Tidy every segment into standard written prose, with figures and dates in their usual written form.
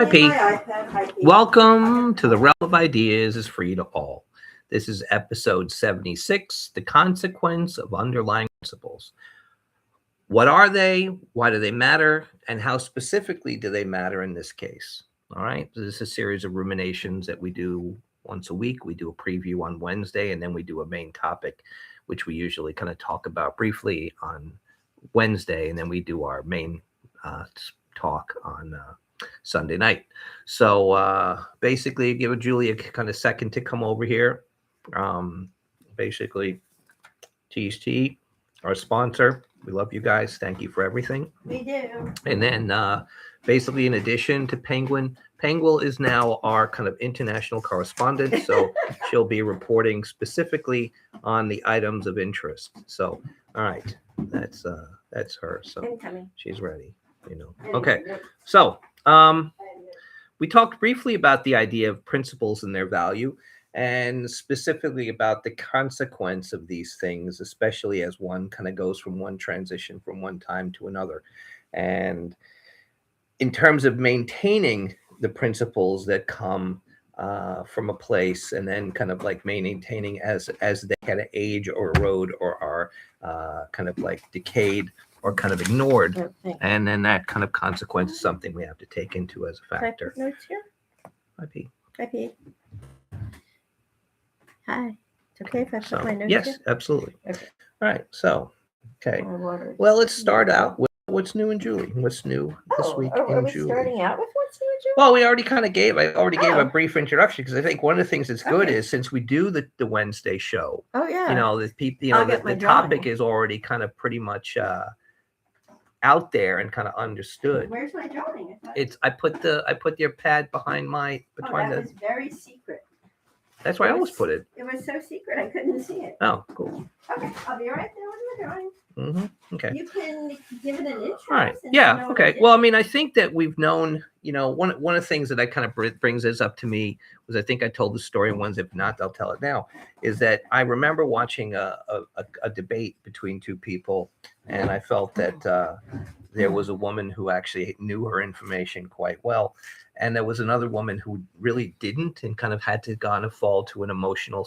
Hi, Pete. Welcome to the Realm of Ideas is Free to All. This is episode 76, The Consequence of Underlying Principles. What are they? Why do they matter? And how specifically do they matter in this case? All right. So this is a series of ruminations that we do once a week. We do a preview on Wednesday, and then we do a main topic, which we usually kind of talk about briefly on Wednesday, and then we do our main talk on Sunday night. So basically, give Julie a kind of second to come over here. Basically, Tease Tea, our sponsor. We love you guys. Thank you for everything. We do. And then basically, in addition to Penguin is now our kind of international correspondent. So she'll be reporting specifically on the items of interest. So, all right, that's her. So she's ready. Okay. So we talked briefly about the idea of principles and their value, and specifically about the consequence of these things, especially as one kind of goes from one transition from one time to another. And in terms of maintaining the principles that come from a place, and then kind of like maintaining as they kind of age or erode or are kind of like decayed or kind of ignored, and then that kind of consequence is something we have to take into as a factor. Notes here. Hi, Pete. Hi, Pete. Hi. It's okay if I put my notes yes, here? absolutely. Okay. All right. So, okay. Well, let's start out with what's new in Julie. What's new this week are in we Julie? starting out with what's new in Julie? Well, I already gave a brief introduction, because I think one of the things that's good is, since we do the Wednesday show, the people, the topic is already kind of pretty much out there and kind of understood. Where's my drawing? I put your pad behind that was very secret. That's where I always put it. It was so secret I couldn't see it. Oh, cool. Okay, I'll be right there with my drawing. Mm-hmm. Okay. You can give it an intro. All right. Yeah. Okay. Well, I mean, I think that we've known, one of the things that I kind of brings this up to me was, I think I told the story once. If not, I'll tell it now. Is that I remember watching a debate between two people, and I felt that there was a woman who actually knew her information quite well, and there was another woman who really didn't, and kind of had to kind of fall to an emotional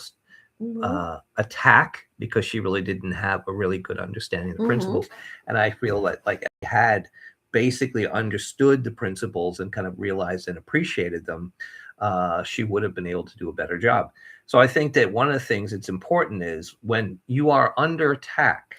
attack, because she really didn't have a really good understanding of the principles. And I feel like I had basically understood the principles and kind of realized and appreciated them, she would have been able to do a better job. So I think that one of the things that's important is, when you are under attack.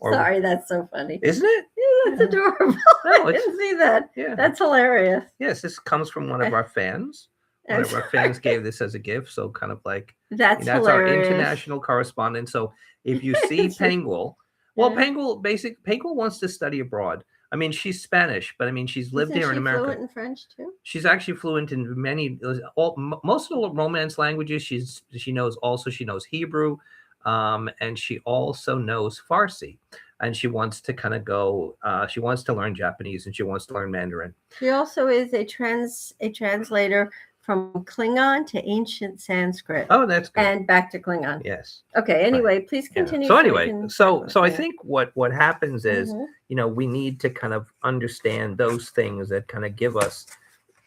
Sorry, that's so funny. Isn't it? Yeah, that's adorable. I didn't see that. Yeah. That's hilarious. Yes, this comes from one of our fans. One of our fans gave this as a gift, so kind of like that's our international correspondent. So if you see Penguin, Penguin wants to study abroad. I mean, she's Spanish, but I mean, she's lived here in America. Fluent in French too? She's actually fluent in most of the Romance languages. She knows Hebrew, and she also knows Farsi. And she wants to kind of go. She wants to learn Japanese, and she wants to learn Mandarin. She also is a translator from Klingon to ancient Sanskrit. Oh, that's good. And back to Klingon. Yes. Okay. Anyway, please continue. So anyway, so I think what happens is, we need to kind of understand those things that kind of give us.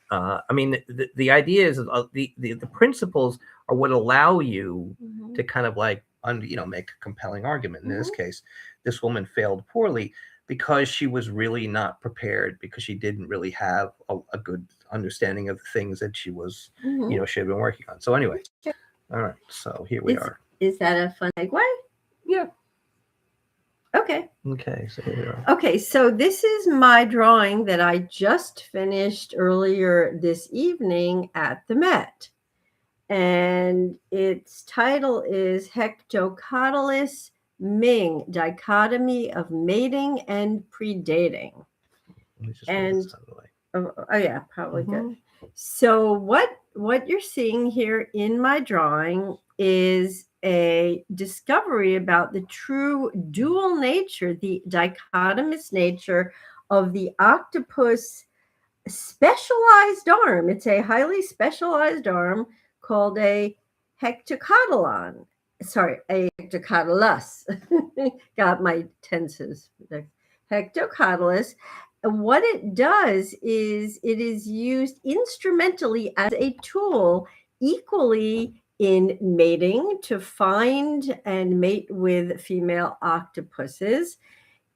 I mean, the idea is the principles are what allow you to kind of like make a compelling argument. In this case, this woman failed poorly because she was really not prepared, because she didn't really have a good understanding of the things that she was, she had been working on. So anyway, all right. So here we are. Is that a fun segue? Yeah. Okay. Okay. So here we are. Okay. So this is my drawing that I just finished earlier this evening at the Met. And its title is Hectocotylus Ming, Dichotomy of Mating and Predating. And yeah, probably good. So what you're seeing here in my drawing is a discovery about the true dual nature, the dichotomous nature of the octopus specialized arm. It's a highly specialized arm called a hectocotylon. Sorry, a hectocotylus. Got my tenses. Hectocotylus. what it does is it is used instrumentally as a tool, equally in mating, to find and mate with female octopuses.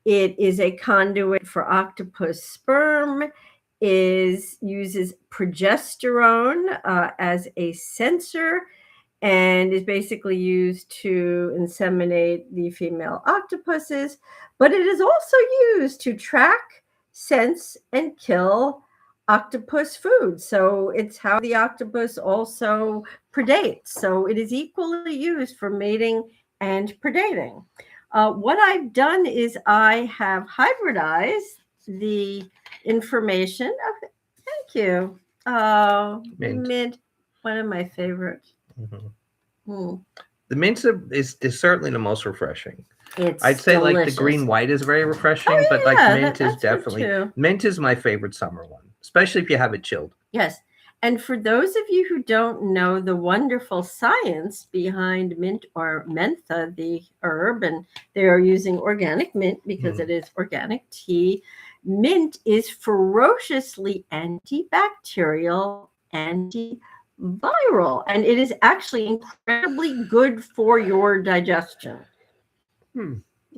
It is a conduit for octopus sperm, is uses progesterone as a sensor, and is basically used to inseminate the female octopuses, but it is also used to track, sense, and kill octopus food. So it's how the octopus also predates. So it is equally used for mating and predating. What I've done is I have hybridized the information. Oh, thank you. Mint. Mint, one of my favorites. Mhm. Hmm. The mint is certainly the most refreshing. It's I'd say like the delicious. green white is very refreshing, Oh, but like yeah, mint is that's good definitely too. mint is my favorite summer one, especially if you have it chilled. Yes. And for those of you who don't know the wonderful science behind mint or mentha, the herb, and they are using organic mint because it is organic tea. Mint is ferociously antibacterial, antiviral, and it is actually incredibly good for your digestion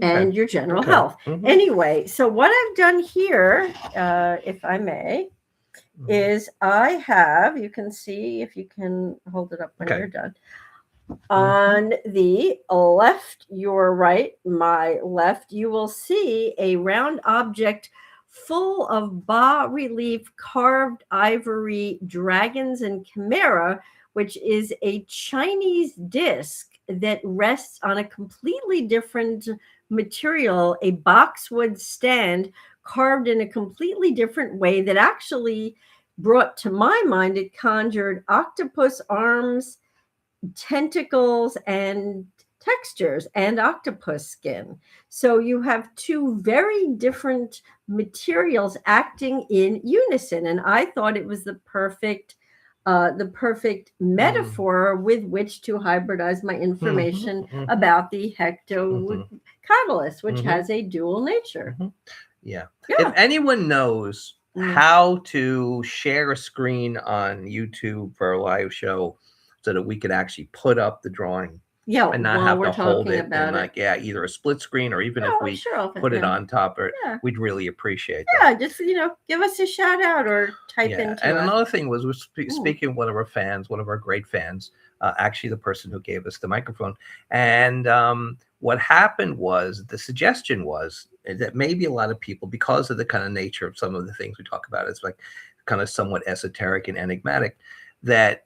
and your general health. Mhm. Anyway, so what I've done here, if I may, is I have, you can see if you can hold it up when you're done. On the left, your right, my left, you will see a round object full of bas-relief carved ivory dragons and chimera, which is a Chinese disc that rests on a completely different material, a boxwood stand carved in a completely different way that actually brought to my mind, it conjured octopus arms, tentacles, and textures, and octopus skin. So you have two very different materials acting in unison, and I thought it was the perfect metaphor with which to hybridize my information about the Hectocotylus, which has a dual nature. Yeah. If anyone knows how to share a screen on YouTube for a live show so that we could actually put up the drawing and not have to hold it and like, either a split screen or even if we put it on top, or we'd really appreciate that. Yeah, just, give us a shout out or type into And us. another thing was, speaking of one of our fans, one of our great fans, actually the person who gave us the microphone. And what happened was, the suggestion was that maybe a lot of people, because of the kind of nature of some of the things we talk about, it's like kind of somewhat esoteric and enigmatic, that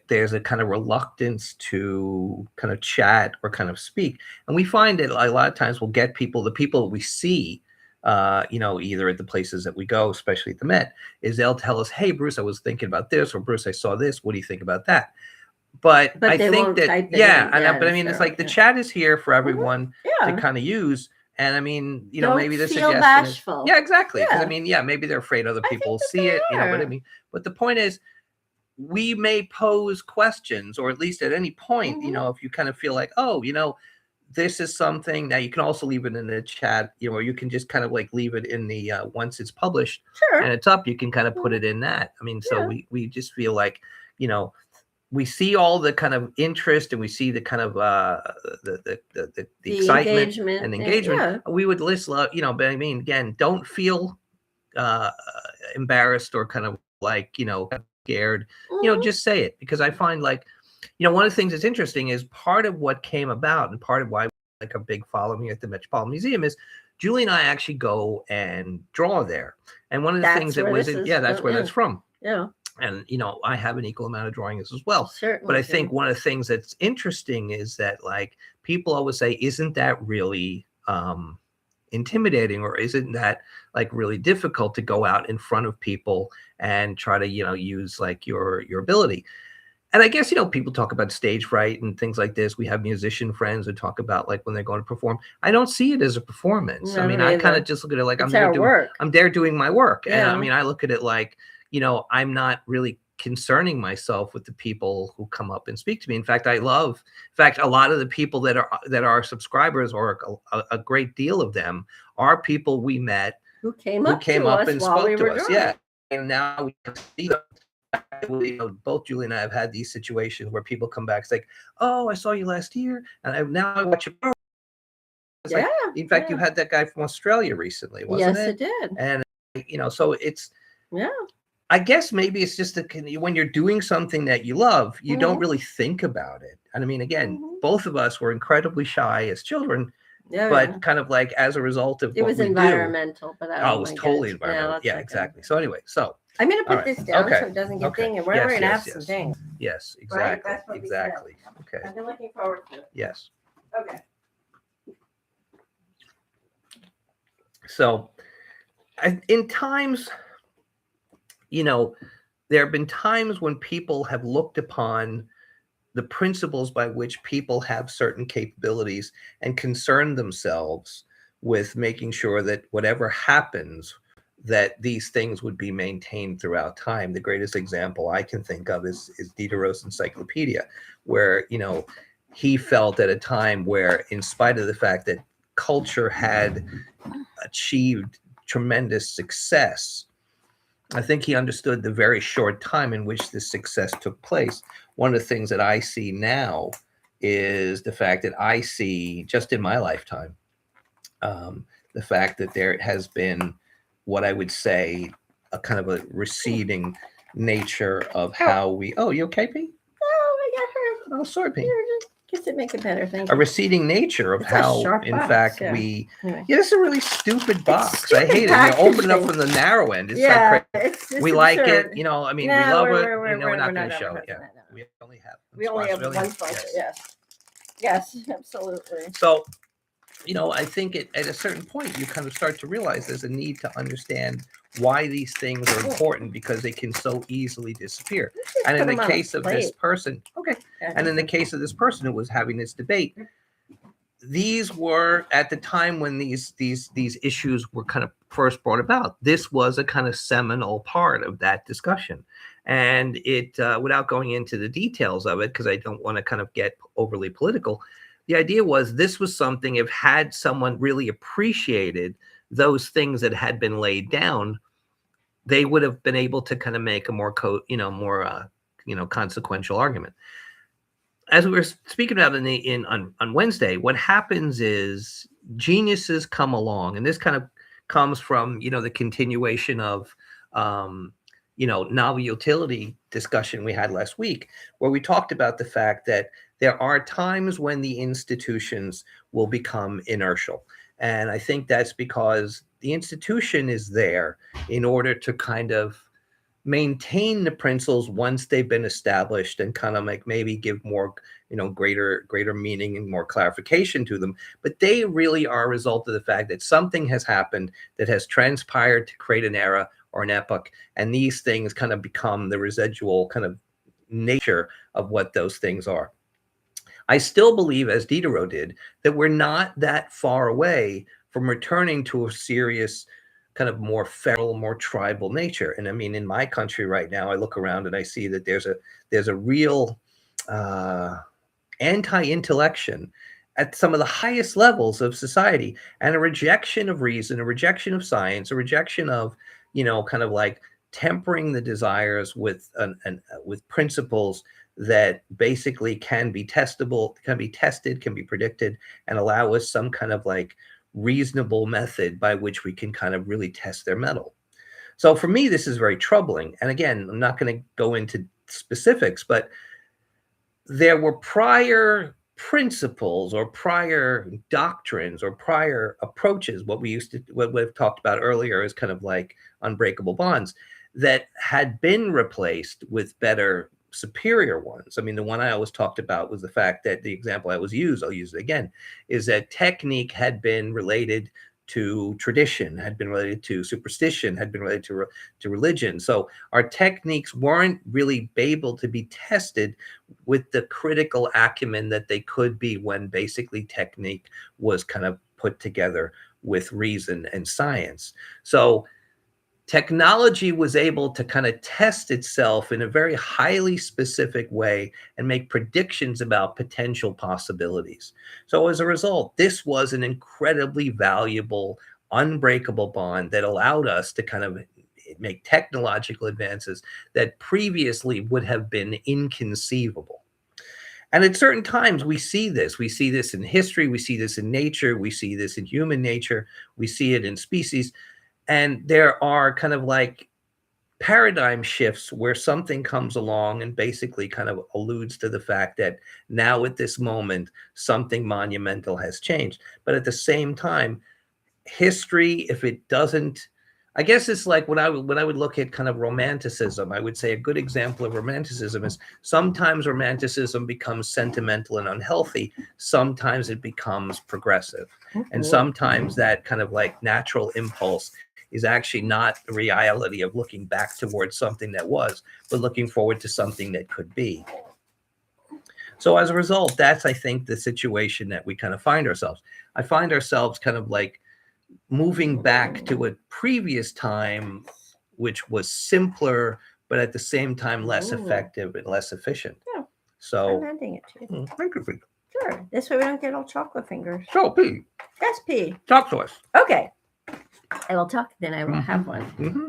there's a kind of reluctance to kind of chat or kind of speak. And we find that a lot of times we'll get people, the people we see, either at the places that we go, especially at the Met, is they'll tell us, hey, Bruce, I was thinking about this, or Bruce, I saw this. What do you think about that? But I think that, but I mean, it's like the chat is here for everyone to kind of use. And I mean, maybe the suggestion bashful. is, exactly. Because I mean, maybe they're afraid other people will see it, but I mean, but the point is, we may pose questions, or at least at any point, if you kind of feel like, oh, this is something. Now you can also leave it in the chat, or you can just kind of like leave it in the once it's published and it's up, you can kind of put it in that. I mean, so we just feel like, we see all the kind of interest, and we see the kind of the excitement and engagement. We would love, but I mean, again, don't feel embarrassed or kind of like, scared, just say it. Because I find like, one of the things that's interesting is part of what came about, and part of why like a big following at the Metropolitan Museum is Julie and I actually go and draw there. And one of the things that was that's where that's from. Yeah. And, I have an equal amount of drawings as well. Certainly. But I think one of the things that's interesting is that like people always say, isn't that really intimidating, or isn't that like really difficult to go out in front of people and try to, use like your ability? And I guess, people talk about stage fright and things like this. We have musician friends who talk about like when they're going to perform. I don't see it as a performance. I mean, I kind of just look at it like I'm there doing my work. And I mean, I look at it like, I'm not really concerning myself with the people who come up and speak to me. In fact, a lot of the people that are subscribers, or a great deal of them, are people we met Who came who up came to up us and while we spoke to were us. drawing. Yeah. And now we can see them. Both Julie and I have had these situations where people come back, it's like, oh, I saw you last year, and now I watch your. It's Yeah. like, in fact, yeah. you had that guy from Australia recently, wasn't Yes, it? it did. And so it's. Yeah. I guess maybe it's just when you're doing something that you love, you don't Mhm. really think about it. And I mean, again, Mhm. both of us were incredibly shy as children, Yeah, but yeah. kind of like as a result of It what was we do. environmental, but I Oh, it don't was want to totally get into. Yeah, environmental. that's Yeah, okay. exactly. So anyway, so I'm going to all put right. this down Okay. so it doesn't get Okay. dinged. And we're Yes, going to yes, have yes. some things. Yes, Right? exactly. That's what we said. Exactly. Okay. I've been looking forward to it. Yes. Okay. So in times, there have been times when people have looked upon the principles by which people have certain capabilities and concern themselves with making sure that whatever happens, that these things would be maintained throughout time. The greatest example I can think of is Diderot's Encyclopedia, where he felt at a time where, in spite of the fact that culture had achieved tremendous success, I think he understood the very short time in which this success took place. One of the things that I see now is the fact that I see just in my lifetime, the fact that there has been what I would say a kind of a receding nature of how we. Oh, you okay, Pete? Oh, I got her. Oh, sorry, Pete. Here, just guess it make it better. Thank A you. receding nature of It's a how, sharp in box, fact, yeah. we. Anyway. Yeah, it's a really stupid box. I stupid hate it. You open it up packaging. from the narrow end. It's Yeah, like crazy. it's We like absurd. it. I mean, we No, love it. we're We're not going not to show it. advertising Yeah, that, no. we only have. We only have really? one sponsor. Yes. Yes, absolutely. So, I think at a certain point, you kind of start to realize there's a need to understand why these things are important, because they can so easily disappear. And in the case of this person, okay. And in the case of this person who was having this debate, these were at the time when these issues were kind of first brought about. This was a kind of seminal part of that discussion, and it without going into the details of it, because I don't want to kind of get overly political, the idea was this was something, if had someone really appreciated those things that had been laid down, they would have been able to kind of make a more consequential argument. As we were speaking about on Wednesday, what happens is geniuses come along, and this kind of comes from the continuation of novel utility discussion we had last week, where we talked about the fact that there are times when the institutions will become inertial, and I think that's because the institution is there in order to kind of maintain the principles once they've been established, and kind of like maybe give more greater meaning and more clarification to them. But they really are a result of the fact that something has happened that has transpired to create an era or an epoch, and these things kind of become the residual kind of nature of what those things are. I still believe, as Diderot did, that we're not that far away from returning to a serious kind of more feral, more tribal nature. And I mean, in my country right now, I look around and I see that there's a real anti-intellection at some of the highest levels of society, and a rejection of reason, a rejection of science, a rejection of kind of like tempering the desires with with principles that basically can be testable, can be tested, can be predicted, and allow us some kind of like reasonable method by which we can kind of really test their mettle. So for me, this is very troubling. And again, I'm not going to go into specifics, but there were prior principles or prior doctrines or prior approaches, what we've talked about earlier is kind of like unbreakable bonds, that had been replaced with better, superior ones. I mean, the one I always talked about was the fact that the example I'll use it again, is that technique had been related to tradition, had been related to superstition, had been related to religion. So our techniques weren't really able to be tested with the critical acumen that they could be when basically technique was kind of put together with reason and science. So technology was able to kind of test itself in a very highly specific way and make predictions about potential possibilities. So as a result, this was an incredibly valuable unbreakable bond that allowed us to kind of make technological advances that previously would have been inconceivable. And at certain times, we see this. We see this in history. We see this in nature. We see this in human nature. We see it in species. And there are kind of like paradigm shifts where something comes along and basically kind of alludes to the fact that now at this moment, something monumental has changed. But at the same time, history, if it doesn't, I guess it's like when I would look at kind of romanticism, I would say a good example of romanticism is sometimes romanticism becomes sentimental and unhealthy. Sometimes it becomes progressive. And sometimes that kind of like natural impulse is actually not the reality of looking back towards something that was, but looking forward to something that could be. So as a result, that's, I think, the situation that we kind of find ourselves. I find ourselves kind of like moving back to a previous time, which was simpler, but at the same time less effective and less efficient. Yeah. So I'm handing it to you. thank you, Pete. Sure. This way we don't get all chocolate fingers. So, Pete, Yes, P. talk to us. Okay. I will talk, then I will have one. Mm-hmm.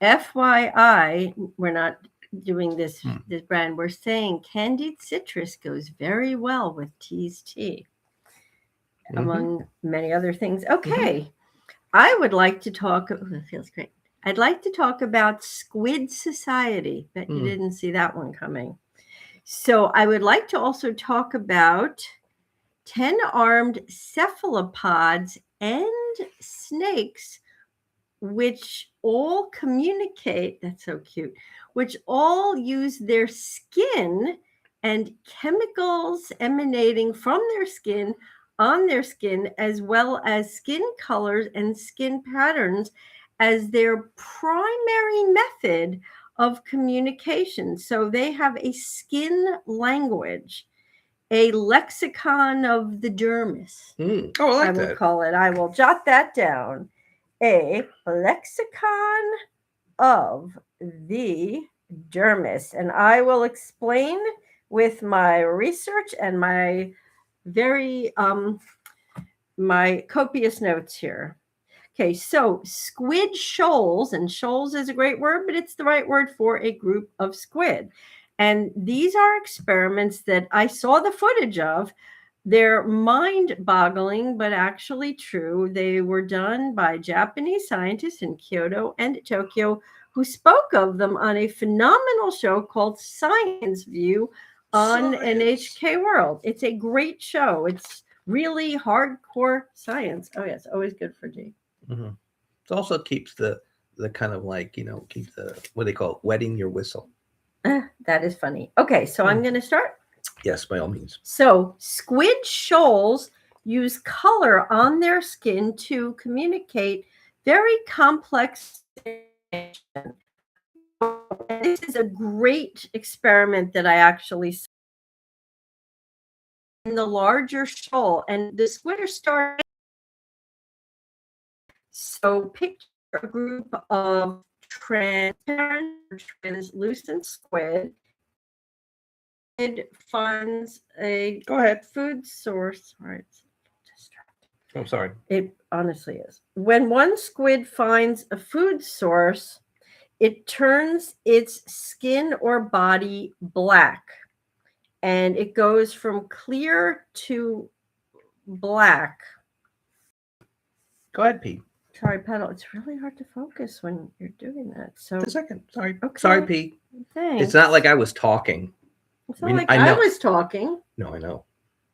FYI, we're not doing this brand. We're saying candied citrus goes very well with Tea's tea, among many other things. Okay. I would like to talk. Oh, that feels great. I'd like to talk about Squid Society. Bet you didn't see that one coming. So I would like to also talk about 10-armed cephalopods and snakes, which all communicate. That's so cute. Which all use their skin and chemicals emanating from their skin on their skin, as well as skin colors and skin patterns, as their primary method of communication. So they have a skin language, a lexicon of the dermis. Oh, I like I will that. call it. I will jot that down. A lexicon of the dermis. And I will explain with my research and my very my copious notes here. Okay, so squid shoals, and shoals is a great word, but it's the right word for a group of squid. And these are experiments that I saw the footage of. They're mind-boggling, but actually true. They were done by Japanese scientists in Kyoto and Tokyo who spoke of them on a phenomenal show called Science View on NHK World. It's a great show. It's really hardcore science. Oh, yes, always good for G. It also keeps the kind of like, keep the, what they call it, wetting your whistle. That is funny. Okay, so I'm going to start. Yes, by all means. So squid shoals use color on their skin to communicate very complex information. This is a great experiment that I actually saw in the larger shoal, and the squid are starting. So picture a group of transparent, translucent squid. It finds a food source. All right. I'm sorry. It honestly is. When one squid finds a food source, it turns its skin or body black. And it goes from clear to black. Go ahead, Pete. Sorry, Pedal. It's really hard to focus when you're doing that. So a second. Sorry. Okay. Sorry, Pete. Thanks. It's not like I was talking. It's not like I was talking. No, I know.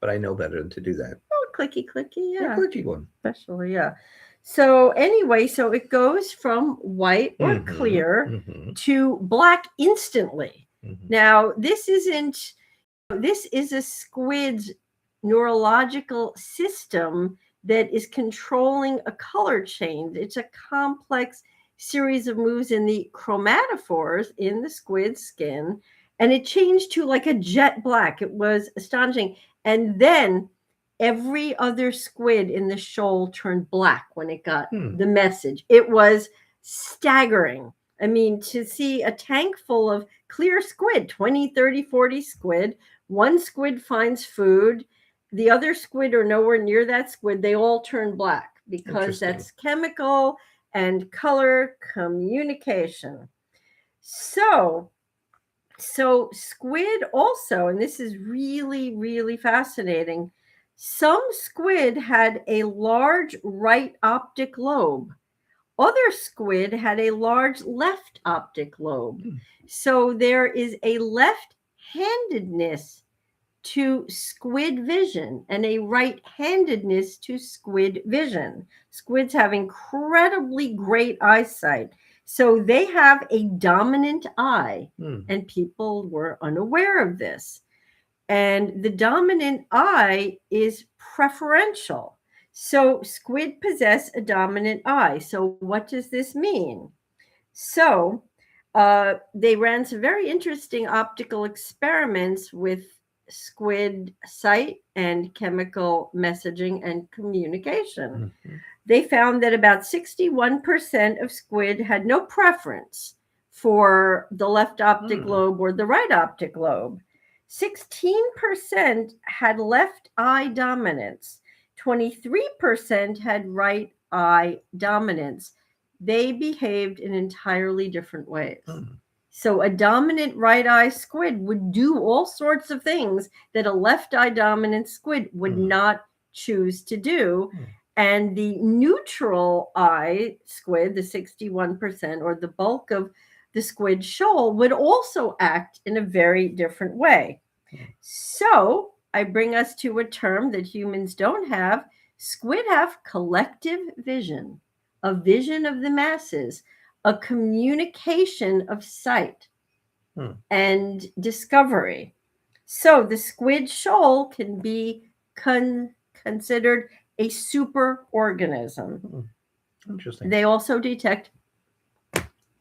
But I know better than to do that. Oh, clicky, Yeah. Clicky one. Especially, yeah. So anyway, so it goes from white or clear to black instantly. Now, this is a squid's neurological system that is controlling a color change. It's a complex series of moves in the chromatophores in the squid skin, and it changed to like a jet black. It was astonishing. And then every other squid in the shoal turned black when it got the message. It was staggering. I mean, to see a tank full of clear squid, 20, 30, 40 squid, one squid finds food, the other squid are nowhere near that squid, they all turn black. because Interesting. that's chemical and color communication. So squid also, and this is really, really fascinating. Some squid had a large right optic lobe. Other squid had a large left optic lobe. Hmm. So there is a left-handedness to squid vision and a right-handedness to squid vision. Squids have incredibly great eyesight. So they have a dominant eye, and people were unaware of this. And the dominant eye is preferential. So squid possess a dominant eye. So what does this mean? So they ran some very interesting optical experiments with squid sight and chemical messaging and communication. Mhm. They found that about 61% of squid had no preference for the left optic lobe or the right optic lobe. 16% had left eye dominance. 23% had right eye dominance. They behaved in entirely different ways. So a dominant right eye squid would do all sorts of things that a left eye dominant squid would not choose to do. And the neutral eye squid, the 61%, or the bulk of the squid shoal, would also act in a very different way. So I bring us to a term that humans don't have. Squid have collective vision, a vision of the masses, a communication of sight and discovery. So the squid shoal can be considered a super organism. Interesting. They also detect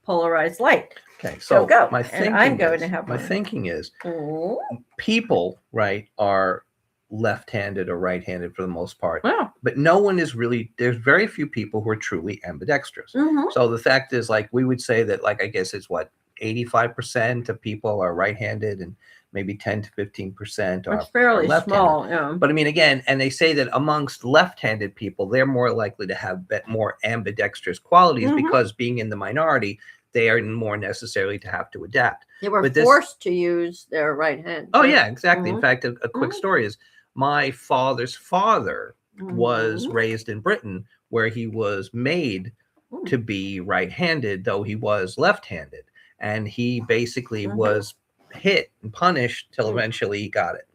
polarized light. Okay, so go. my And thinking I'm going is, to have my one. thinking is Oh, people, right, are left-handed or right-handed for the most part. wow. But no one is really, there's very few people who are truly ambidextrous. Mhm. So the fact is, like, we would say that, like, I guess it's what, 85% of people are right-handed and maybe 10 to 15% It's are fairly left-handed. small. Yeah. But I mean, again, and they say that amongst left-handed people, they're more likely to have more ambidextrous qualities Mhm. because being in the minority, they are more necessarily to have to adapt. They were But this- forced to use their right hand. Oh yeah, exactly. In Mhm. fact, a quick Mhm. story is my father's father was Mhm. raised in Britain, where he was made Mm. to be right-handed, though he was left-handed, and he basically Mhm. was hit and punished till Mm. eventually he got it.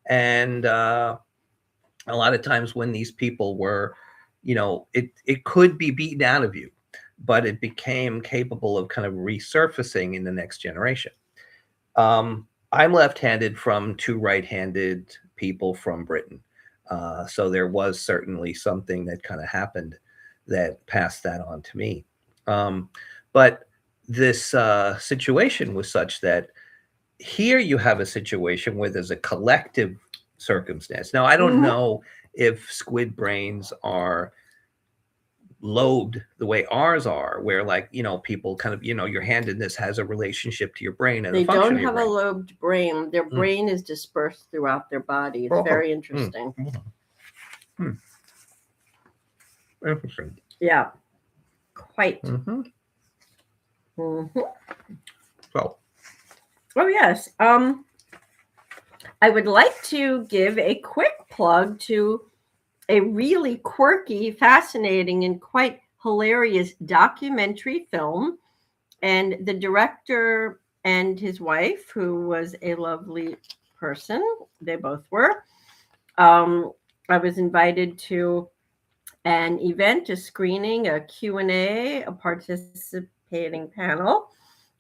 And a lot of times when these people were, it could be beaten out of you, but it became capable of kind of resurfacing in the next generation. I'm left-handed from two right-handed people from Britain. So there was certainly something that kind of happened that passed that on to me. But this situation was such that here you have a situation where there's a collective circumstance. Now, I don't Mhm. know if squid brains are lobed the way ours are, where, like, people kind of, your handedness has a relationship to your brain and They the function don't of your have a brain. lobed brain. Their brain is dispersed throughout their body. It's Oh, very interesting. Interesting. Yeah, quite. Mm-hmm. Mhm. So, Oh yes. I would like to give a quick plug to a really quirky, fascinating, and quite hilarious documentary film. And the director and his wife, who was a lovely person, they both were. I was invited to an event, a screening, a Q&A, a participating panel.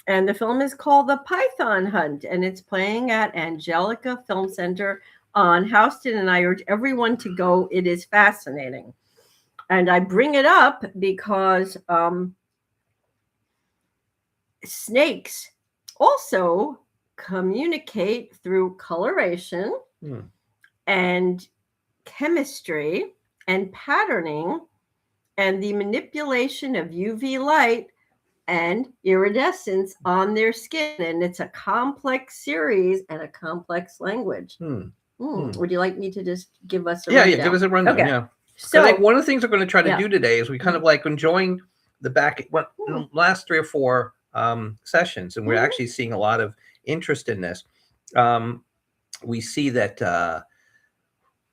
And the film is called The Python Hunt, and it's playing at Angelica Film Center on Houston. And I urge everyone to go. It is fascinating. And I bring it up because snakes also communicate through coloration and chemistry and patterning and the manipulation of UV light and iridescence on their skin. And it's a complex series and a complex language. Would you like me to just give us a rundown? Give us a rundown. Okay. Yeah. So I think So one of the things we're going to try to yeah. do today is we kind of like enjoying the last 3 or 4 sessions, and we're Mhm. actually seeing a lot of interest in this. We see that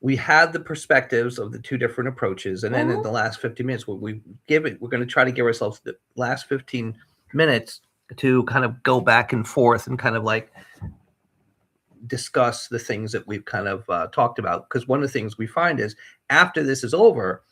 we had the perspectives of the 2 different approaches, and then in Mhm. the last 15 minutes, we're going to try to give ourselves the last 15 minutes to kind of go back and forth and kind of like discuss the things that we've kind of talked about. Because one of the things we find is after this is over,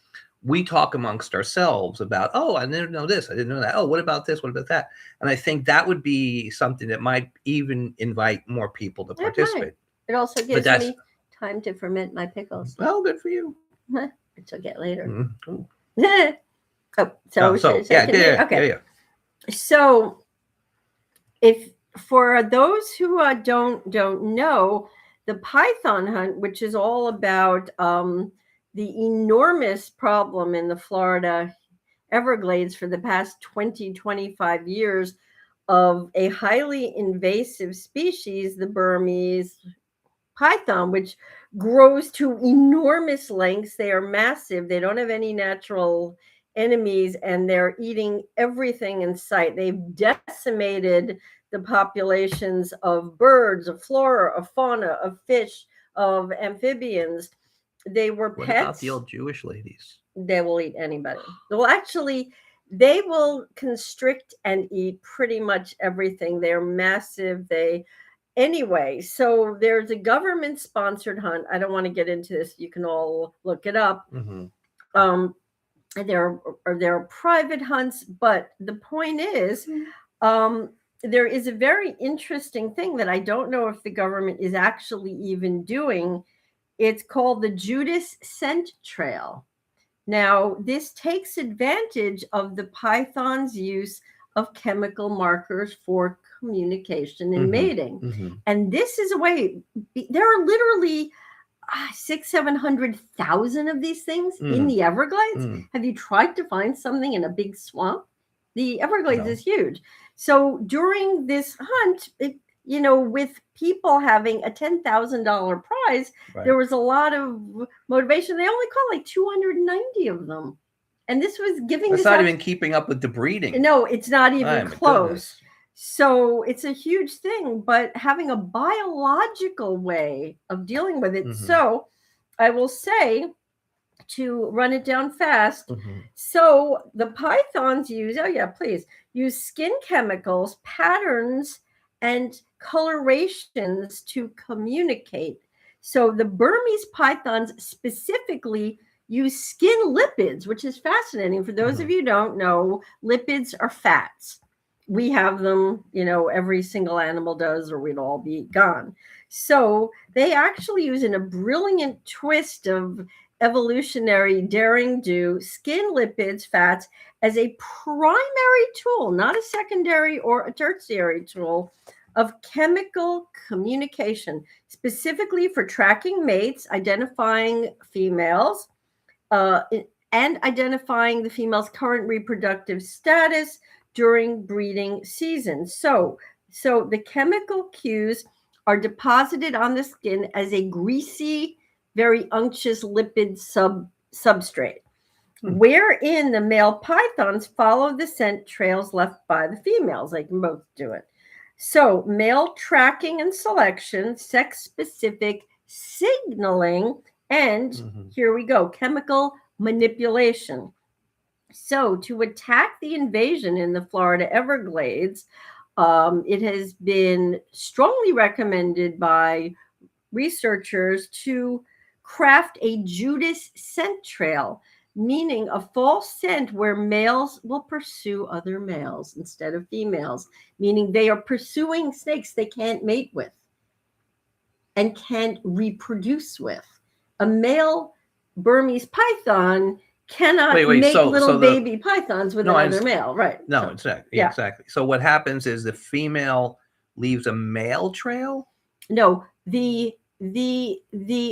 we talk amongst ourselves about, oh, I didn't know this, I didn't know that. Oh, what about this? What about that? And I think that would be something that might even invite more people to It might. participate. It also gives that's- me time to ferment my pickles, Well, good for you. which I'll get later. Mhm. Oh, So should I yeah, continue? Okay. yeah. So, if for those who don't know, the python hunt, which is all about the enormous problem in the Florida Everglades for the past 20-25 years of a highly invasive species, the Burmese python, which grows to enormous lengths. They are massive. They don't have any natural enemies, and they're eating everything in sight. They've decimated the populations of birds, of flora, of fauna, of fish, of amphibians. They were What pets. about the old Jewish ladies? They will eat anybody. Well, actually, they will constrict and eat pretty much everything. They're massive. Anyway, so there's a government sponsored hunt. I don't want to get into this. You can all look it up. Mm-hmm. There are private hunts, but the point is, there is a very interesting thing that I don't know if the government is actually even doing. It's called the Judas Scent Trail. Now, this takes advantage of the python's use of chemical markers for communication and mating. Mm-hmm. And this is a way, there are literally 700,000 of these things in the Everglades. Have you tried to find something in a big swamp? The Everglades is huge. So during this hunt, with people having a $10,000 prize, there was a lot of motivation. They only caught like 290 of them. And this was giving That's not even keeping up with the breeding. No, it's not even close. Goodness. So it's a huge thing, but having a biological way of dealing with it. Mm-hmm. So I will say, to run it down fast. Mm-hmm. So the pythons use skin chemicals, patterns, and colorations to communicate. So the Burmese pythons specifically use skin lipids, which is fascinating. For those of you who don't know, lipids are fats. We have them, every single animal does, or we'd all be gone. So they actually use, in a brilliant twist of evolutionary daring do, skin lipids, fats, as a primary tool, not a secondary or a tertiary tool, of chemical communication, specifically for tracking mates, identifying females, and identifying the female's current reproductive status during breeding season. So the chemical cues are deposited on the skin as a greasy, very unctuous lipid substrate, wherein the male pythons follow the scent trails left by the females. They can both do it. So male tracking and selection, sex-specific signaling, and here we go, chemical manipulation. So to attack the invasion in the Florida Everglades, it has been strongly recommended by researchers to craft a Judas scent trail, meaning a false scent where males will pursue other males instead of females, meaning they are pursuing snakes they can't mate with and can't reproduce with. A male Burmese python cannot make little baby pythons with another male, right? No, exactly. So what happens is the female leaves a male trail? No, the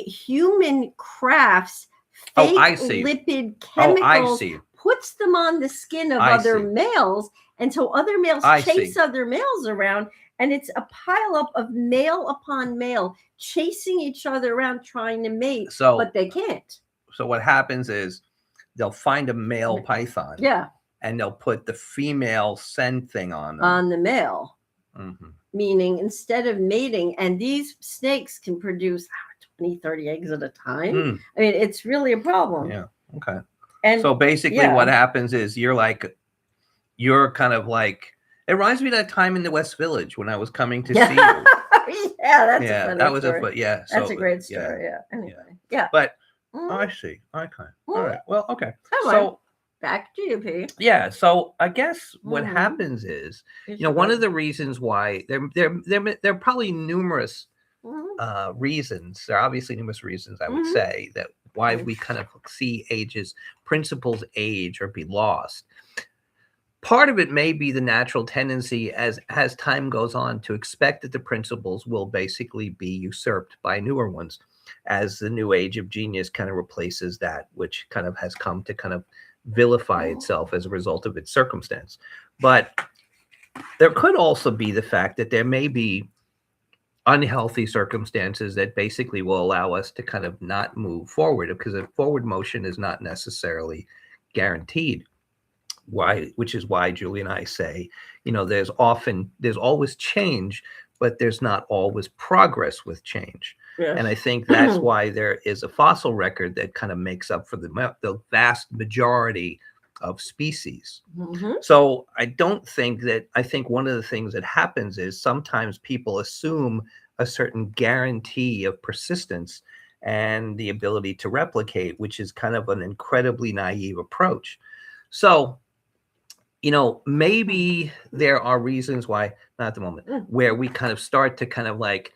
human crafts fake lipid chemicals, puts them on the skin of other males, and so other males chase other males around, and it's a pileup of male upon male chasing each other around trying to mate, but they can't. So what happens is they'll find a male python, Yeah, and they'll put the female scent thing on them. on the male, Mhm. meaning instead of mating, and these snakes can produce 20, 30 eggs at a time. Mm, I mean, it's really a problem. yeah. Okay. And So basically, yeah. what happens is you're kind of like, it reminds me of that time in the West Village when I was coming to see you. Yeah, that's a Yeah, funny that was story. yeah. That's So a great yeah, story. Yeah. Anyway. Yeah. but Mhm. I see. Okay. All Mhm. right. Well, okay. Come So on. Back to you, P. yeah. So I guess what Mhm. happens is, Here's you know, your one of bud. the reasons why there are probably numerous Mhm. reasons. There are obviously numerous reasons, I would Mhm. say, that why Mhm. we kind of see principles age or be lost. Part of it may be the natural tendency as time goes on to expect that the principles will basically be usurped by newer ones as the new age of genius kind of replaces that which kind of has come to kind of vilify itself as a result of its circumstance. But there could also be the fact that there may be unhealthy circumstances that basically will allow us to kind of not move forward, because a forward motion is not necessarily guaranteed. Why, which is why Julie and I say, you know, there's always change, but there's not always progress with change. Yes. And I think that's why there is a fossil record that kind of makes up for the vast majority of species. Mhm. So I think one of the things that happens is sometimes people assume a certain guarantee of persistence and the ability to replicate, which is kind of an incredibly naive approach. So, you know, maybe there are reasons why, not at the moment, where we kind of start to kind of like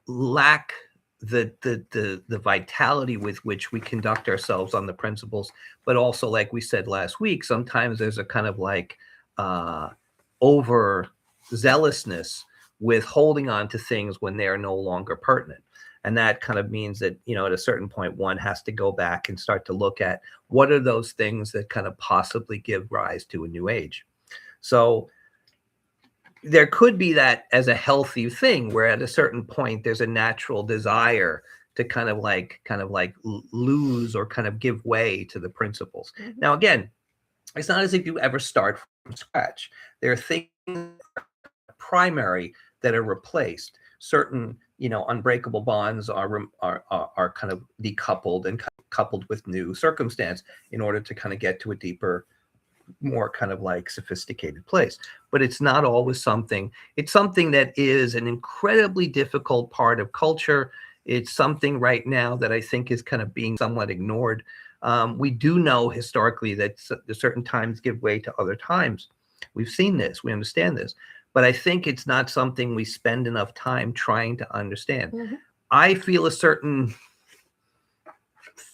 lack the vitality with which we conduct ourselves on the principles. But also, like we said last week, sometimes there's a kind of like over zealousness with holding on to things when they are no longer pertinent. And that kind of means that, you know, at a certain point, one has to go back and start to look at what are those things that kind of possibly give rise to a new age. So there could be that as a healthy thing, where at a certain point there's a natural desire to kind of like lose or kind of give way to the principles. Mhm. Now, again, it's not as if you ever start from scratch. There are things primary that are replaced. Certain, you know, unbreakable bonds are kind of decoupled and coupled with new circumstance in order to kind of get to a deeper, more kind of like sophisticated place. But it's not always something. It's something that is an incredibly difficult part of culture. It's something right now that I think is kind of being somewhat ignored. We do know historically that certain times give way to other times. We've seen this. We understand this. But I think it's not something we spend enough time trying to understand. Mhm. I feel a certain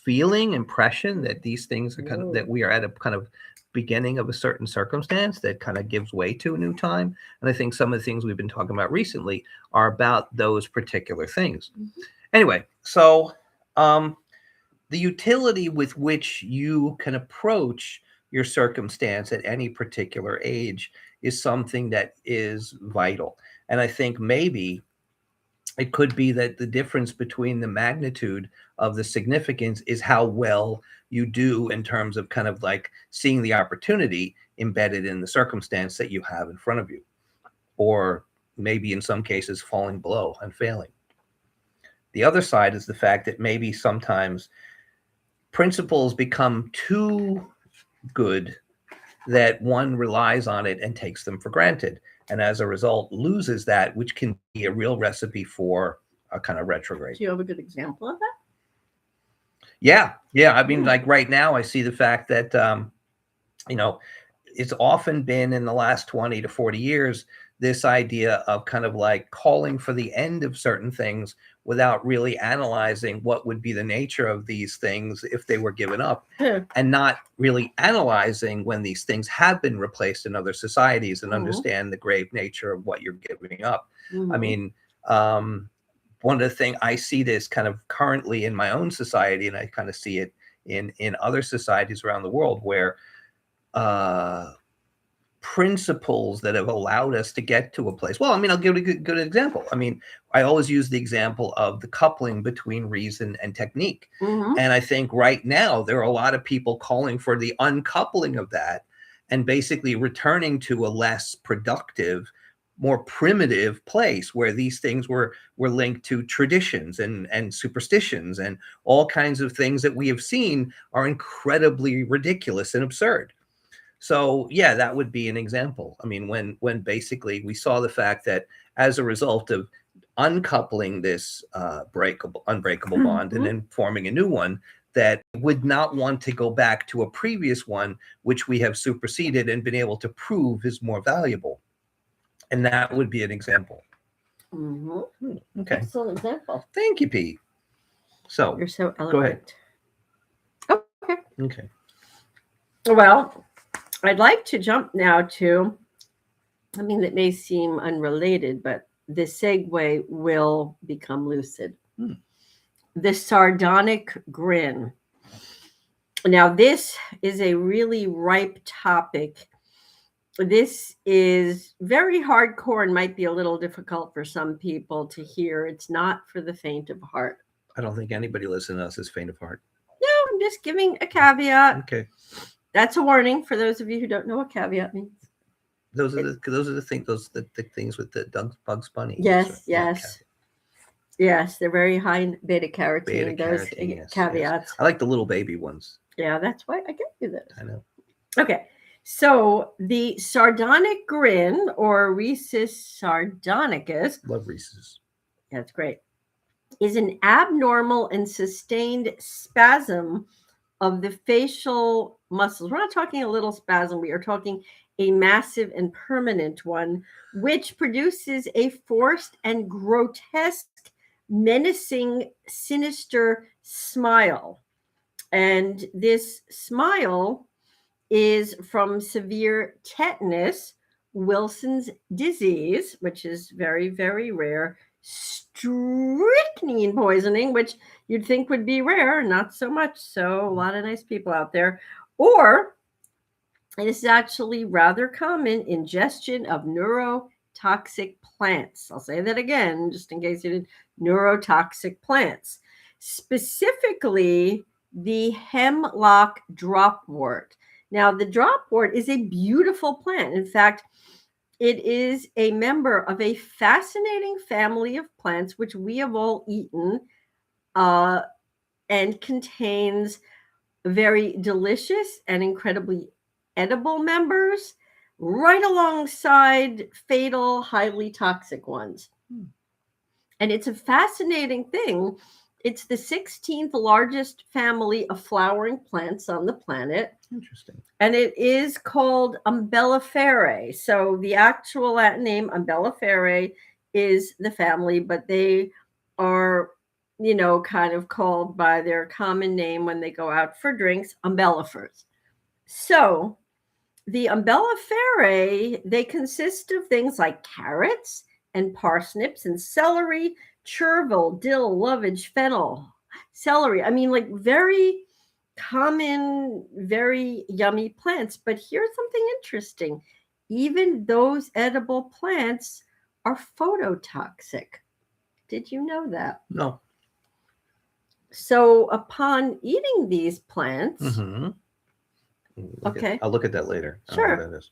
impression that these things are kind of, that we are at a kind of beginning of a certain circumstance that kind of gives way to a new time. And I think some of the things we've been talking about recently are about those particular things. Mhm. Anyway, so the utility with which you can approach your circumstance at any particular age is something that is vital. And I think maybe it could be that the difference between the magnitude of the significance is how well you do in terms of kind of like seeing the opportunity embedded in the circumstance that you have in front of you, or maybe in some cases falling below and failing. The other side is the fact that maybe sometimes principles become too good that one relies on it and takes them for granted, and as a result loses that, which can be a real recipe for a kind of retrograde. Do you have a good example of that? Yeah, I mean, like right now I see the fact that you know, it's often been in the last 20 to 40 years this idea of kind of like calling for the end of certain things without really analyzing what would be the nature of these things if they were given up, and not really analyzing when these things have been replaced in other societies and understand the grave nature of what you're giving up. I mean, one of the things I see this kind of currently in my own society, and I kind of see it in other societies around the world, where principles that have allowed us to get to a place. Well, I mean, I'll give a good example. I mean, I always use the example of the coupling between reason and technique. Mhm. And I think right now there are a lot of people calling for the uncoupling of that and basically returning to a less productive, more primitive place where these things were linked to traditions and superstitions and all kinds of things that we have seen are incredibly ridiculous and absurd. So yeah, that would be an example. I mean, when basically we saw the fact that as a result of uncoupling this unbreakable bond and Mhm. then forming a new one, that would not want to go back to a previous one, which we have superseded and been able to prove is more valuable. And that would be an example. Mhm. Okay. Excellent example. Thank you, Pete. So You're so go ahead. eloquent. Okay. Okay. Well, I'd like to jump now to, I mean, that may seem unrelated, but the segue will become lucid. Hmm. The sardonic grin. Now, this is a really ripe topic. This is very hardcore and might be a little difficult for some people to hear. It's not for the faint of heart. I don't think anybody listening to us is faint of heart. No, I'm just giving a caveat. Okay. That's a warning for those of you who don't know what caveat means. Those are the things with the Bugs Bunny. Yes, Yeah, yes. Yes, they're very high in beta carotene. Beta Those carotene, yes, caveats. I like the little baby ones. Yeah, that's why I get you this. I know. Okay, so the sardonic grin or Rhesus sardonicus, Love Reese's. that's great, is an abnormal and sustained spasm of the facial muscles. We're not talking a little spasm, we are talking a massive and permanent one, which produces a forced and grotesque, menacing, sinister smile. And this smile is from severe tetanus, Wilson's disease, which is very, very rare, strychnine poisoning, which you'd think would be rare, not so much. So, a lot of nice people out there. Or it is actually rather common ingestion of neurotoxic plants. I'll say that again, just in case you didn't. Neurotoxic plants, specifically the hemlock dropwort. Now, the dropwort is a beautiful plant. In fact, it is a member of a fascinating family of plants, which we have all eaten, and contains very delicious and incredibly edible members, right alongside fatal, highly toxic ones. And it's a fascinating thing. It's the 16th largest family of flowering plants on the planet. Interesting. And it is called Umbelliferae. So the actual Latin name Umbelliferae is the family, but they are, kind of called by their common name when they go out for drinks, umbellifers. So the Umbelliferae, they consist of things like carrots and parsnips and celery, chervil, dill, lovage, fennel, celery. I mean, like very common, very yummy plants. But here's something interesting. Even those edible plants are phototoxic. Did you know that? No. So upon eating these plants, Mm-hmm. Okay. I'll look at that later. Sure. I don't know what that is.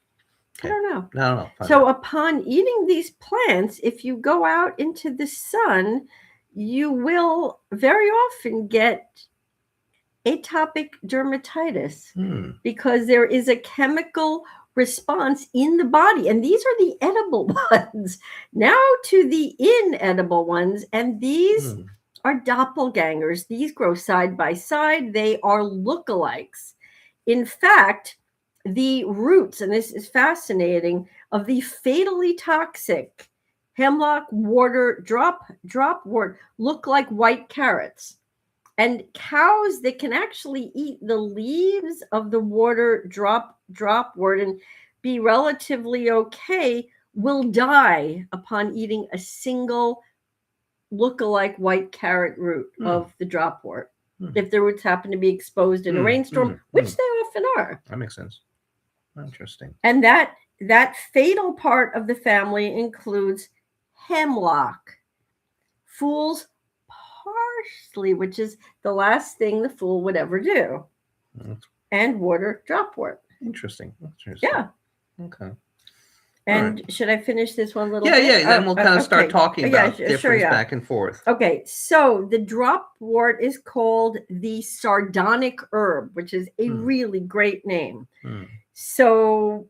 I don't know. No. So upon eating these plants, if you go out into the sun, you will very often get atopic dermatitis because there is a chemical response in the body. And these are the edible ones. Now to the inedible ones. And these are doppelgangers. These grow side by side. They are lookalikes. In fact, the roots, and this is fascinating, of the fatally toxic hemlock water dropwort look like white carrots. And cows that can actually eat the leaves of the water dropwort and be relatively okay will die upon eating a single look-alike white carrot root of the dropwort. If the roots happen to be exposed in a rainstorm, which they often are. That makes sense. Interesting. And that that fatal part of the family includes hemlock, fool's parsley, which is the last thing the fool would ever do, Mm, and water dropwort. Interesting. Interesting. Yeah. Okay. And should I finish this one little Yeah, bit? yeah. Then we'll kind of start Okay. talking Yeah, about sure, difference yeah. back and forth. Okay, so the dropwort is called the sardonic herb, which is a really great name. So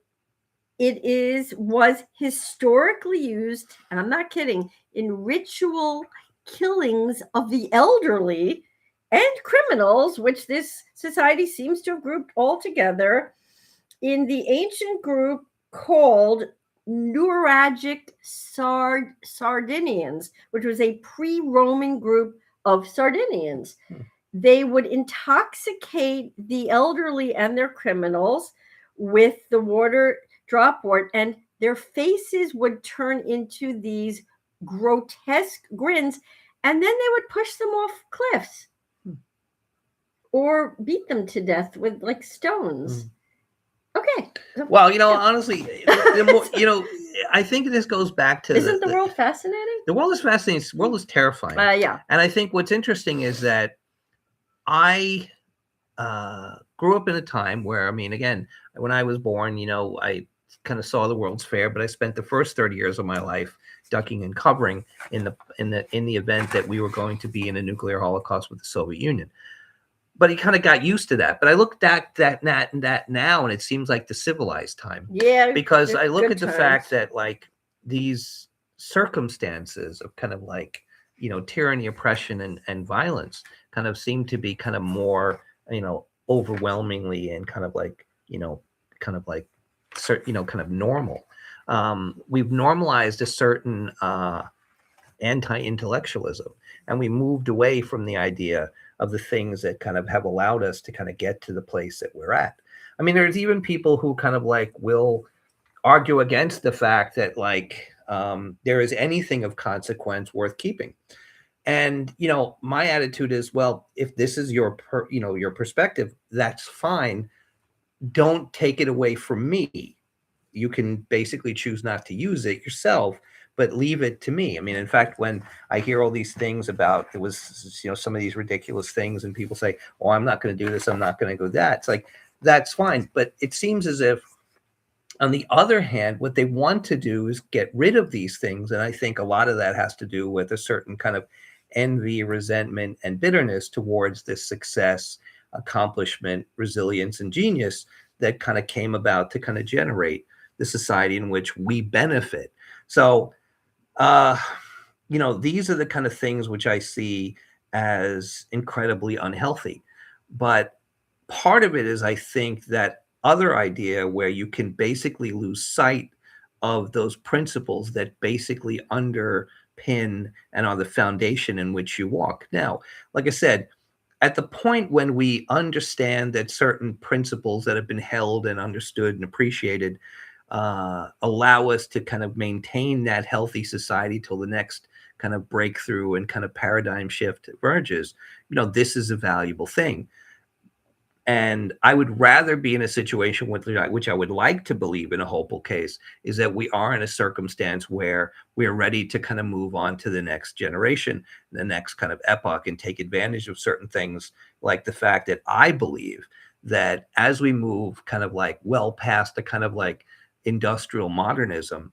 it was historically used, and I'm not kidding, in ritual killings of the elderly and criminals, which this society seems to have grouped all together in the ancient group called Nuragic Sardinians, which was a pre-Roman group of Sardinians. They would intoxicate the elderly and their criminals with the water dropwort, and their faces would turn into these grotesque grins, and then they would push them off cliffs or beat them to death with like stones. Okay. Well, honestly, the more, I think this goes back to Isn't the world fascinating? The world is fascinating. The world is terrifying. Yeah. And I think what's interesting is that I grew up in a time where, I mean, again, when I was born, I kind of saw the World's Fair, but I spent the first 30 years of my life ducking and covering in the event that we were going to be in a nuclear holocaust with the Soviet Union. But he kind of got used to that. But I looked at that now, and it seems like the civilized time. Yeah. Because I look at the fact that like these circumstances of kind of like, tyranny, oppression, and violence kind of seem to be kind of more, overwhelmingly and kind of like, kind of normal. We've normalized a certain anti-intellectualism, and we moved away from the idea of the things that kind of have allowed us to kind of get to the place that we're at. I mean, there's even people who kind of like will argue against the fact that like there is anything of consequence worth keeping. And, my attitude is, well, if this is your perspective, that's fine. Don't take it away from me. You can basically choose not to use it yourself, but leave it to me. I mean, in fact, when I hear all these things about it was, some of these ridiculous things, and people say, "Oh, I'm not going to do this. I'm not going to go that." It's like, that's fine. But it seems as if, on the other hand, what they want to do is get rid of these things. And I think a lot of that has to do with a certain kind of envy, resentment, and bitterness towards this success, accomplishment, resilience, and genius that kind of came about to kind of generate the society in which we benefit. So, these are the kind of things which I see as incredibly unhealthy. But part of it is, I think, that other idea where you can basically lose sight of those principles that basically underpin and are the foundation in which you walk. Now, like I said, at the point when we understand that certain principles that have been held and understood and appreciated allow us to kind of maintain that healthy society till the next kind of breakthrough and kind of paradigm shift emerges, this is a valuable thing. And I would rather be in a situation which I would like to believe in a hopeful case is that we are in a circumstance where we are ready to kind of move on to the next generation, the next kind of epoch, and take advantage of certain things, like the fact that I believe that as we move kind of like well past the kind of like industrial modernism,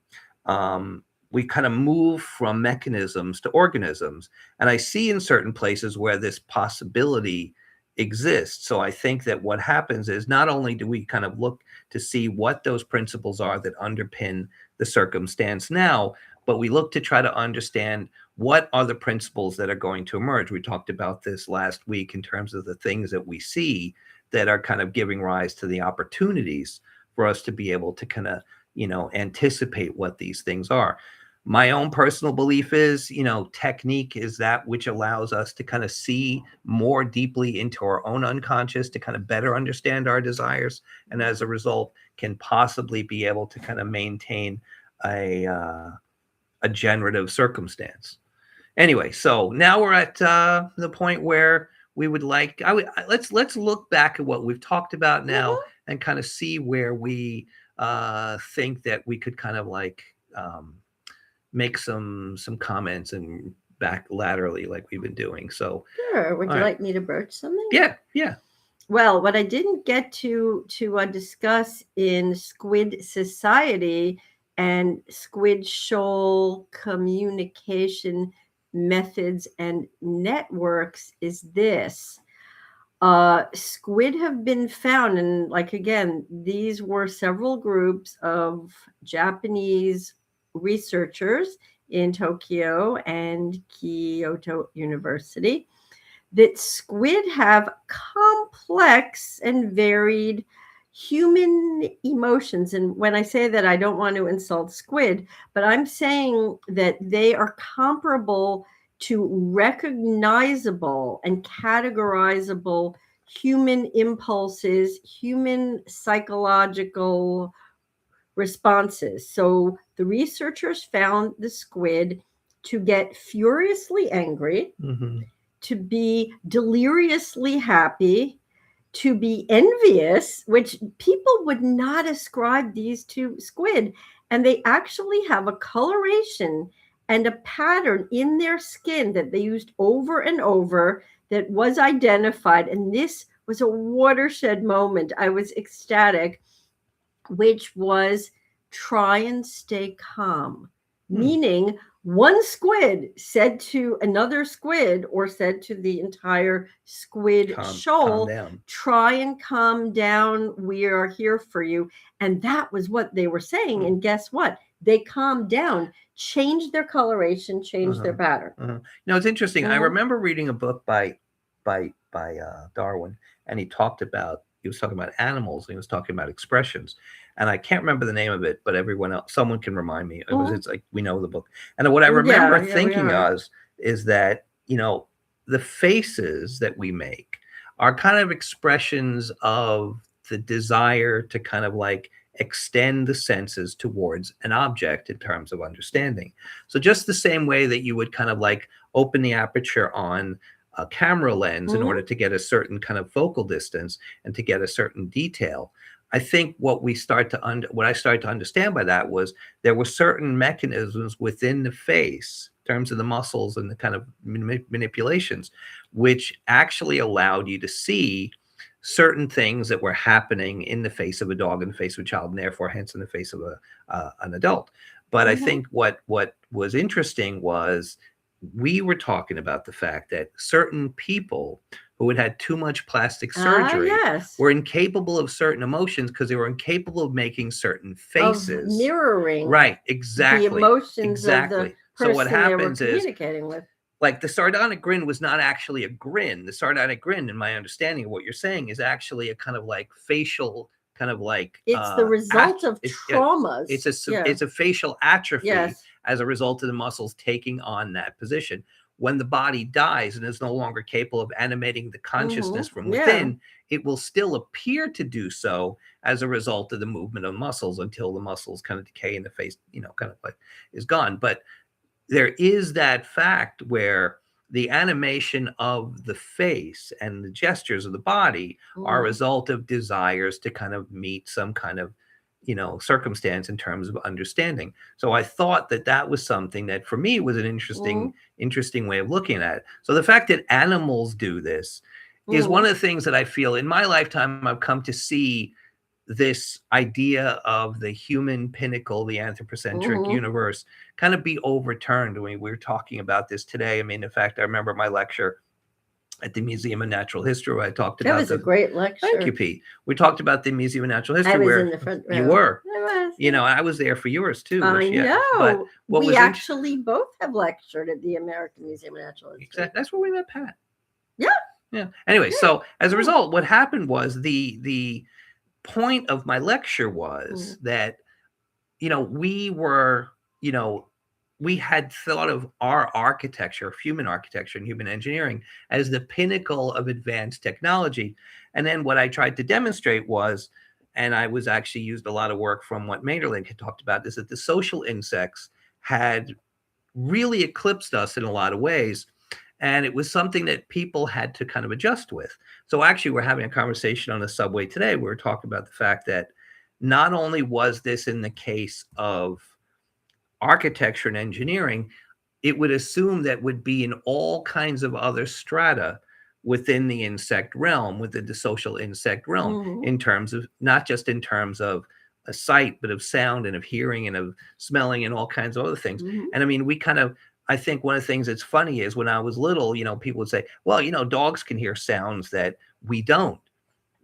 we kind of move from mechanisms to organisms. And I see in certain places where this possibility exists. So I think that what happens is not only do we kind of look to see what those principles are that underpin the circumstance now, but we look to try to understand what are the principles that are going to emerge. We talked about this last week in terms of the things that we see that are kind of giving rise to the opportunities for us to be able to kind of, anticipate what these things are. My own personal belief is, technique is that which allows us to kind of see more deeply into our own unconscious to kind of better understand our desires. And as a result, can possibly be able to kind of maintain a generative circumstance. Anyway, so now we're at the point where we would like, let's look back at what we've talked about now and kind of see where we think that we could kind of like make some comments and back laterally like we've been doing. So Sure. Would all you right. like me to broach something? Yeah. Well, what I didn't get to discuss in Squid Society and Squid Shoal communication methods and networks is this. Squid have been found, and like again, these were several groups of Japanese researchers in Tokyo and Kyoto University, that squid have complex and varied human emotions. And when I say that, I don't want to insult squid, but I'm saying that they are comparable to recognizable and categorizable human impulses, human psychological responses. So the researchers found the squid to get furiously angry, Mm-hmm. to be deliriously happy, to be envious, which people would not ascribe these to squid. And they actually have a coloration and a pattern in their skin that they used over and over that was identified. And this was a watershed moment. I was ecstatic, which was try and stay calm, meaning one squid said to another squid or said to the entire squid Calm shoal, down. try and calm down. We are here for you. And that was what they were saying. And guess what? They calmed down, changed their coloration, changed their pattern. No, it's interesting. I Mhm. remember reading a book by Darwin, and he was talking about animals, and he was talking about expressions, and I can't remember the name of it, but someone can remind me. It's like we know the book, and what I remember Yeah, we thinking are. of is that the faces that we make are kind of expressions of the desire to kind of like extend the senses towards an object in terms of understanding. So just the same way that you would kind of like open the aperture on a camera lens in order to get a certain kind of focal distance and to get a certain detail. I think what I started to understand by that was there were certain mechanisms within the face, in terms of the muscles and the kind of manipulations, which actually allowed you to see certain things that were happening in the face of a dog, in the face of a child, and therefore hence in the face of an adult. But I think what was interesting was we were talking about the fact that certain people who had too much plastic surgery Yes. were incapable of certain emotions because they were incapable of making certain faces. Of mirroring Right, exactly. the emotions exactly. of the So person what they were happens is, communicating with. like, the sardonic grin was not actually a grin. The sardonic grin, in my understanding of what you're saying, is actually a kind of like facial kind of like It's the result of traumas. It's a facial atrophy Yes. as a result of the muscles taking on that position. When the body dies and is no longer capable of animating the consciousness from within, it will still appear to do so as a result of the movement of muscles until the muscles kind of decay and the face, kind of like is gone. But there is that fact where the animation of the face and the gestures of the body are a result of desires to kind of meet some kind of circumstance in terms of understanding. So I thought that was something that for me was an interesting way of looking at it. So the fact that animals do this is one of the things that I feel in my lifetime I've come to see this idea of the human pinnacle, the anthropocentric universe, kind of be overturned. We were talking about this today. I mean, in fact, I remember my lecture at the Museum of Natural History where I talked about that was a great lecture. Thank you, Pete. We talked about the Museum of Natural History. I was where in the front row. You were. I was. I was there for yours too. I know. But we actually both have lectured at the American Museum of Natural History. Exactly. That's where we met Pat. Yeah. Anyway, so as a result, what happened was the point of my lecture was that we were we had thought of our architecture, human architecture and human engineering, as the pinnacle of advanced technology. And then what I tried to demonstrate was, and I was actually used a lot of work from what Maeterlinck had talked about, is that the social insects had really eclipsed us in a lot of ways. And it was something that people had to kind of adjust with. So actually, we're having a conversation on the subway today. We were talking about the fact that not only was this in the case of architecture and engineering, it would assume that would be in all kinds of other strata within the insect realm, within the social insect realm, Mhm. in terms of not just in terms of a sight, but of sound and of hearing and of smelling and all kinds of other things. Mhm. And I mean, I think one of the things that's funny is when I was little, people would say, well, dogs can hear sounds that we don't.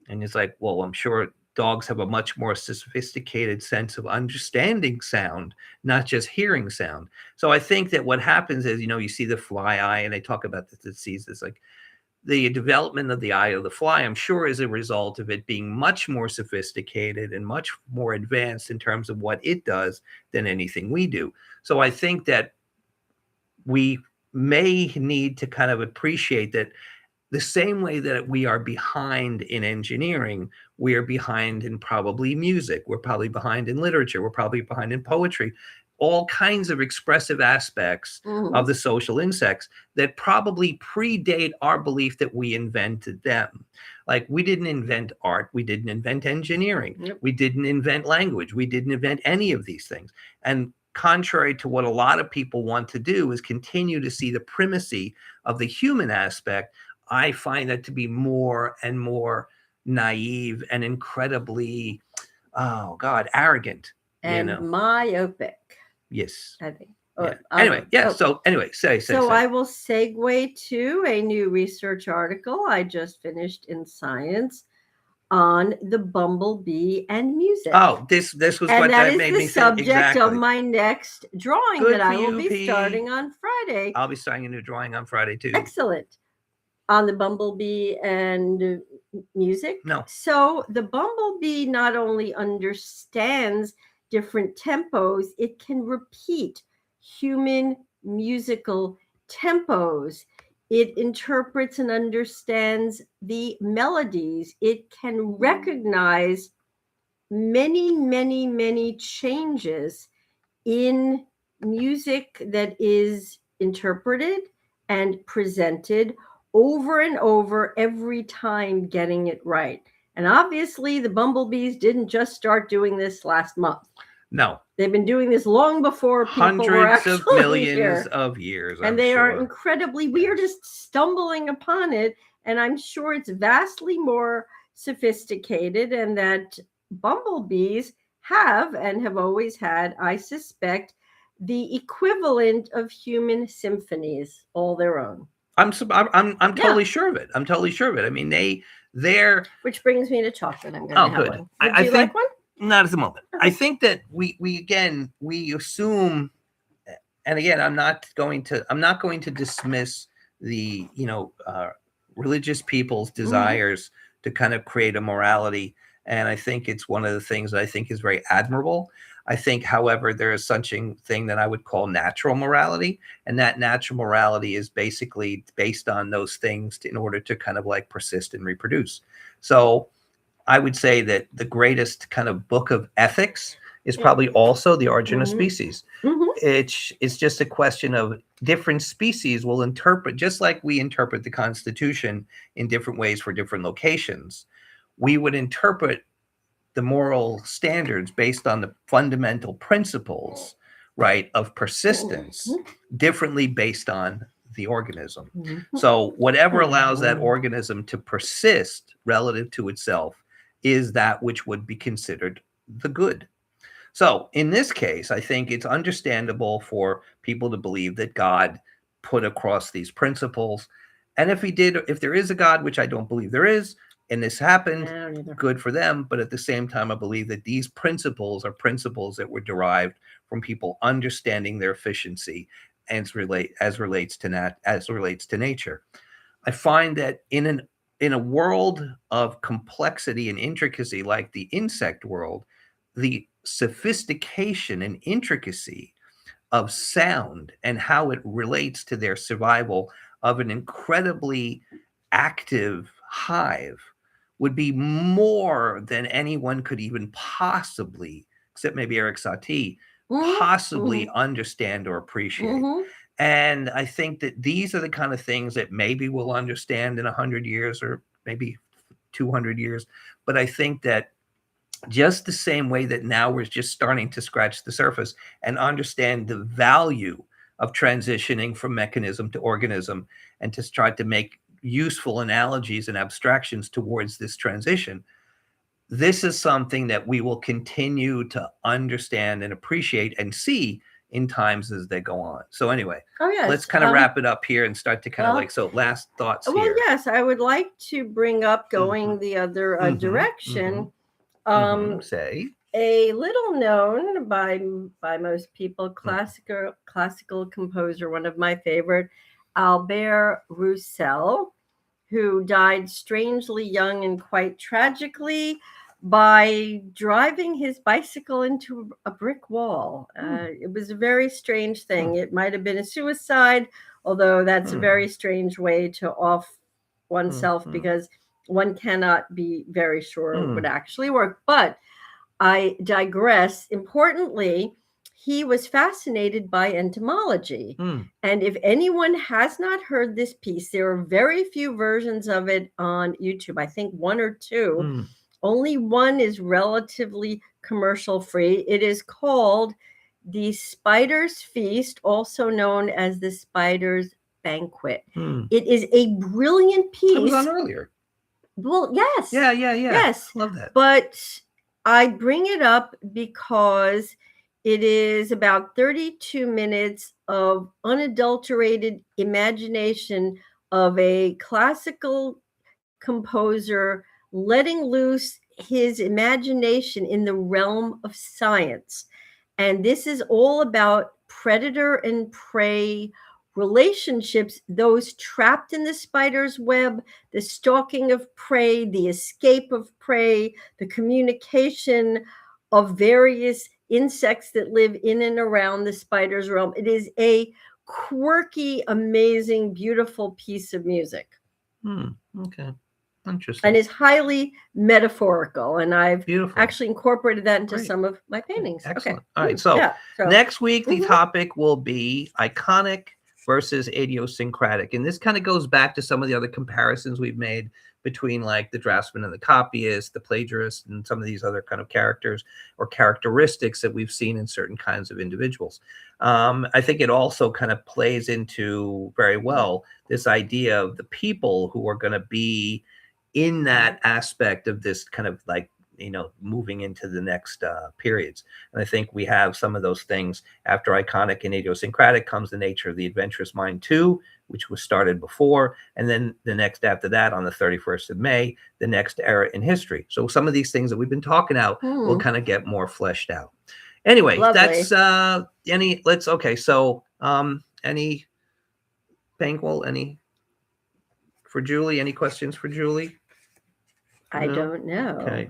And it's like, well, I'm sure dogs have a much more sophisticated sense of understanding sound, not just hearing sound. So I think that what happens is, you see the fly eye, and they talk about the disease. It's like the development of the eye of the fly, I'm sure, is a result of it being much more sophisticated and much more advanced in terms of what it does than anything we do. So I think that we may need to kind of appreciate that the same way that we are behind in engineering, we are behind in probably music, we're probably behind in literature, we're probably behind in poetry, all kinds of expressive aspects Mhm. of the social insects that probably predate our belief that we invented them. Like, we didn't invent art, we didn't invent engineering, Yep. we didn't invent language, we didn't invent any of these things. And contrary to what a lot of people want to do is continue to see the primacy of the human aspect, I find that to be more and more naive and incredibly, oh God, arrogant, And myopic, Yes. I think. Yeah. Anyway, yeah. Oh, So anyway, say. so I will segue to a new research article I just finished in Science on the bumblebee and music. Oh, this was And what that that is made the me think. subject of Exactly. my next drawing Good that for I will you, be P. starting on Friday. I'll be starting a new drawing on Friday too. Excellent. On the bumblebee and music. No. So the bumblebee not only understands different tempos, it can repeat human musical tempos. It interprets and understands the melodies. It can recognize many, many, many changes in music that is interpreted and presented over and over every time, getting it right. And obviously, the bumblebees didn't just start doing this last month. No. They've been doing this long before people were Hundreds actually of millions here. of years. And they are incredibly, we are just stumbling upon it. And I'm sure it's vastly more sophisticated, and that bumblebees have and have always had, I suspect, the equivalent of human symphonies, all their own. I'm totally sure of it. I'm totally sure of it. I mean, they're. Which brings me to chocolate. I'm going to have good. one. I you think, like one? Not at the moment. I think that we assume, and again, I'm not going to dismiss the religious people's desires to kind of create a morality, and I think it's one of the things that I think is very admirable. I think, however, there is such a thing that I would call natural morality, and that natural morality is basically based on those things in order to kind of like persist and reproduce. So I would say that the greatest kind of book of ethics is probably also The Origin of Species. It's just a question of different species will interpret, just like we interpret the Constitution in different ways for different locations. We would interpret the moral standards based on the fundamental principles, right, of persistence differently based on the organism. So whatever allows that organism to persist relative to itself is that which would be considered the good. So in this case, I think it's understandable for people to believe that God put across these principles. And if there is a God, which I don't believe there is, and this happened, good for them. But at the same time, I believe that these principles are principles that were derived from people understanding their efficiency as relates to nature. I find that in a world of complexity and intricacy like the insect world, the sophistication and intricacy of sound and how it relates to their survival of an incredibly active hive would be more than anyone could even possibly, except maybe Eric Satie, possibly understand or appreciate. And I think that these are the kind of things that maybe we'll understand in 100 years or maybe 200 years. But I think that just the same way that now we're just starting to scratch the surface and understand the value of transitioning from mechanism to organism, and to try to make useful analogies and abstractions towards this transition. This is something that we will continue to understand and appreciate and see in times as they go on. So anyway, Oh yes. let's kind of wrap it up here and start to kind of well, like, so last thoughts Well, here. yes, I would like to bring up, going the other direction. Say. A little known by most people, classical composer, one of my favorite, Albert Roussel, who died strangely young and quite tragically by driving his bicycle into a brick wall. It was a very strange thing. It might have been a suicide, although that's a very strange way to off oneself, because one cannot be very sure it would actually work. But I digress. Importantly, he was fascinated by entomology. And if anyone has not heard this piece, there are very few versions of it on YouTube. I think one or two. Only one is relatively commercial free. It is called The Spider's Feast, also known as The Spider's Banquet. It is a brilliant piece. It was on earlier. Well, yes. Yeah. Yes. Love that. But I bring it up because it is about 32 minutes of unadulterated imagination of a classical composer letting loose his imagination in the realm of science. And this is all about predator and prey relationships, those trapped in the spider's web, the stalking of prey, the escape of prey, the communication of various insects that live in and around the spider's realm. It is a quirky, amazing, beautiful piece of music. Okay. Interesting. And is highly metaphorical. And I've Beautiful. actually incorporated that into Great. some of my paintings. Excellent. Okay. All right. So, so next week, the topic will be iconic versus idiosyncratic. And this kind of goes back to some of the other comparisons we've made between like the draftsman and the copyist, the plagiarist, and some of these other kind of characters or characteristics that we've seen in certain kinds of individuals. I think it also kind of plays into very well this idea of the people who are going to be in that aspect of this kind of like, you know, moving into the next periods. And I think we have some of those things. After iconic and idiosyncratic comes the nature of the adventurous mind 2, which was started before. And then the next after that, on the 31st of May, the next era in history. So some of these things that we've been talking about will kind of get more fleshed out. Anyway, Lovely. that's okay. So any Banquel, any for Julie, any questions for Julie? I don't know. Okay.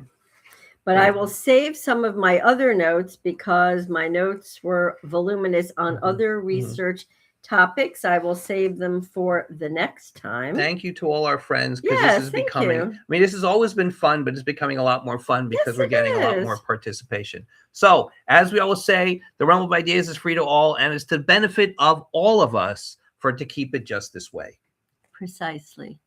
But I will save some of my other notes because my notes were voluminous on other research topics. I will save them for the next time. Thank you to all our friends, because Yes, this is thank becoming, you. I mean, this has always been fun, but it's becoming a lot more fun because Yes, we're it getting a lot is. more participation. So, as we always say, the realm of ideas is free to all, and it's to the benefit of all of us for it to keep it just this way. Precisely.